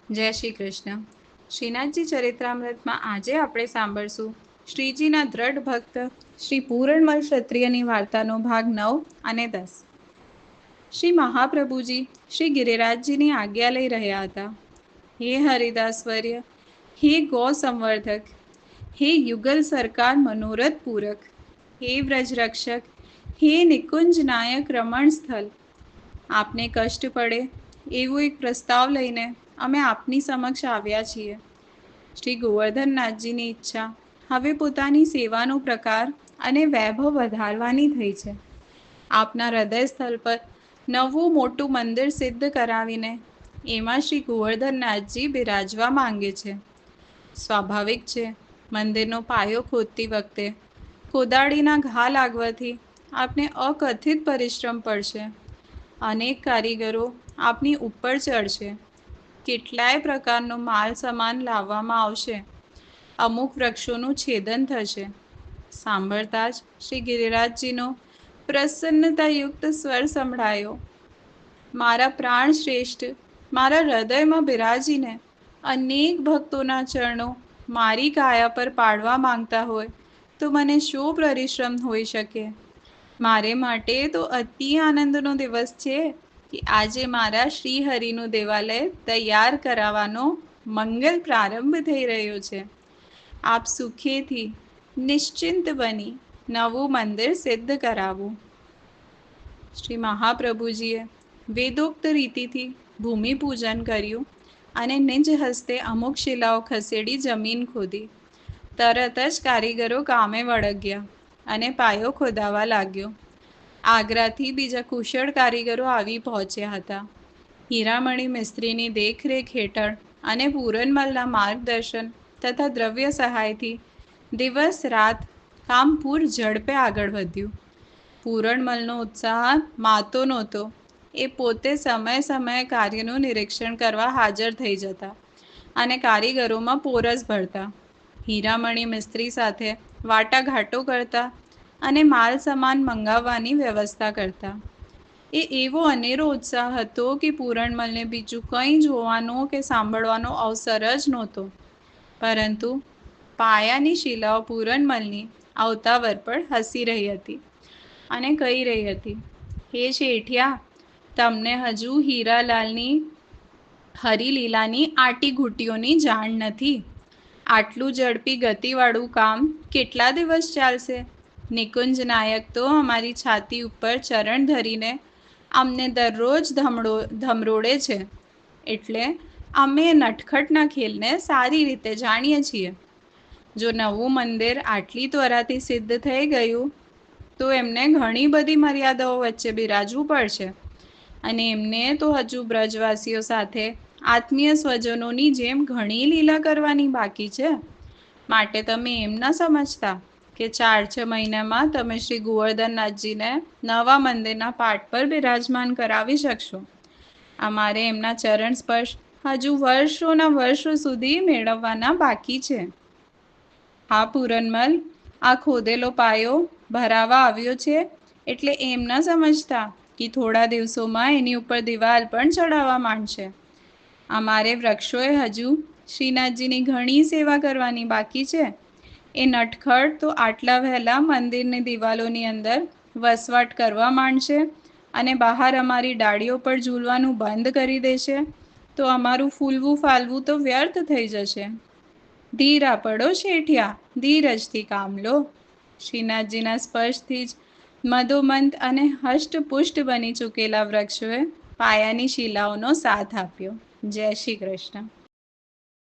જય શ્રી કૃષ્ણ. શ્રીનાથજી ચરિત્રામૃતમાં આજે આપણે સાંભળશું શ્રીજીના દ્રઢ ભક્ત શ્રી પૂરણમલ ક્ષત્રિયની વાર્તાનો ભાગ 9 અને 10. શ્રી મહાપ્રભુજી શ્રી ગિરિરાજજીની આજ્ઞા લઈ રહ્યા હતા. હે હરિદાસવર્ય, હે ગૌ સંવર્ધક, હે યુગલ સરકાર મનોરથ પૂરક, હે વ્રજરક્ષક, હે નિકુંજ નાયક રમણ સ્થળ, આપને કષ્ટ પડે એવો એક પ્રસ્તાવ લઈને અમે આપની સમક્ષ આવ્યા છીએ. શ્રી ગોવર્ધનનાથજીની ઈચ્છા હવે પોતાની સેવાનો પ્રકાર અને વૈભવ વધારવાની થઈ છે. આપના હૃદય સ્થળ પર નવું મોટું મંદિર સિદ્ધ કરાવીને એમાં શ્રી ગોવર્ધનનાથજી બિરાજવા માંગે છે. સ્વાભાવિક છે, મંદિરનો પાયો ખોદતી વખતે કોદાળીના ઘા લાગવાથી આપને અકથિત પરિશ્રમ પડશે. અનેક કારીગરો આપની ઉપર ચડશે. કેટલાય પ્રકારનો માલ સામાન લાવવામાં આવશે. અમુક વૃક્ષોનું છેદન થશે. સાંભળતા જ શ્રી ગિરિરાજજીનો પ્રસન્નતાયુક્ત સ્વર સંભળાયો. મારા પ્રાણ શ્રેષ્ઠ મારા હૃદયમાં બિરાજીને અનેક ભક્તોના ચરણો મારી કાયા પર પાડવા માંગતા હોય તો મને શું પરિશ્રમ હોઈ શકે. મારે માટે તો અતિ આનંદનો દિવસ છે કે આજે મારા શ્રીહરિનું દેવાલય તૈયાર કરાવવાનો મંગલ પ્રારંભ થઈ રહ્યો છે. આપ સુખેથી નિશ્ચિંત બની નવું મંદિર સિદ્ધ કરાવું. શ્રી મહાપ્રભુજીએ વેદોક્ત રીતિથી ભૂમિ પૂજન કર્યું અને નિજ હસ્તે અમુક શિલાઓ ખસેડી જમીન ખોદી. તરત જ કારીગરો કામે વળગ્યા અને પાયો ખોદાવા લાગ્યો. આગ્રાથી બીજા કુશળ કારીગરો આવી પહોંચ્યા હતા. હીરામણી મિસ્ત્રીની દેખરેખ હેઠળ અને પૂરનમલના માર્ગદર્શન તથા દ્રવ્ય સહાયથી દિવસ રાત કામ પૂર ઝડપે આગળ વધ્યું. પૂરણમલનો ઉત્સાહ માતો નહોતો. એ પોતે સમયે સમયે કાર્યનું નિરીક્ષણ કરવા હાજર થઈ જતા અને કારીગરોમાં પોરસ ભરતા. હીરામણી મિસ્ત્રી સાથે વાટાઘાટો કરતા અને માલ સામાન મંગાવવાની વ્યવસ્થા કરતા. એ એવો અનેરો ઉત્સાહ હતો કે પૂરણમલને બીજું કંઈ જોવાનો કે સાંભળવાનો અવસર જ નહોતો. પરંતુ પાયાની શિલાઓ પૂરણમલની અવતાવર પર હસી રહી હતી અને કહી રહી હતી, હે શેઠિયા, તમને હજુ હીરાલાલની હરિલીલાની આટીઘૂટીઓની જાણ નથી. આટલું ઝડપી ગતિવાળું કામ કેટલા દિવસ ચાલશે? નિકુંજ નાયક તો અમારી છાતી ઉપર ચરણ ધરીને અમને દરરોજ ધમરોડે છે, એટલે અમે નટખટના ખેલને સારી રીતે જાણીએ છીએ. જો નવું મંદિર આટલી ત્વરાથી સિદ્ધ થઈ ગયું તો એમને ઘણી બધી મર્યાદાઓ વચ્ચે બિરાજવું પડશે અને એમને તો હજુ બ્રજવાસીઓ સાથે આત્મીય સ્વજનોની જેમ ઘણી લીલા કરવાની બાકી છે. માટે તમે એમ ન સમજતા કે 4-6 મહિનામાં તમે શ્રી ગોવર્ધનનાથજીને નવા મંદિરના પાટ પર બિરાજમાન કરાવી શકશો. અમારે એમના ચરણ સ્પર્શ હજુ વર્ષોના વર્ષો સુધી મેળવવાના બાકી છે. હા પૂરનમલ, આ ખોદેલો પાયો ભરાવા આવ્યો છે એટલે એમ ન સમજતા કે થોડા દિવસોમાં એની ઉપર દિવાલ પણ ચડાવવા માંડશે. અમારે વૃક્ષોએ હજુ શ્રીનાથજીની ઘણી સેવા કરવાની બાકી છે. એ નટખટ તો આટલા વહેલા મંદિરની દિવાલોની અંદર વસવાટ કરવા માંડશે અને બહાર અમારી ડાળીઓ પર ઝૂલવાનું બંધ કરી દેશે તો અમારું ફૂલવું ફાલવું તો વ્યર્થ થઈ જશે. ધીરા પડો શેઠિયા, ધીરજથી કામ લો. શ્રીનાથજીના સ્પર્શથી જ મધોમંત અને હષ્ટપુષ્ટ બની ચૂકેલા વૃક્ષોએ પાયાની શિલાઓનો સાથ આપ્યો. જય શ્રી કૃષ્ણ.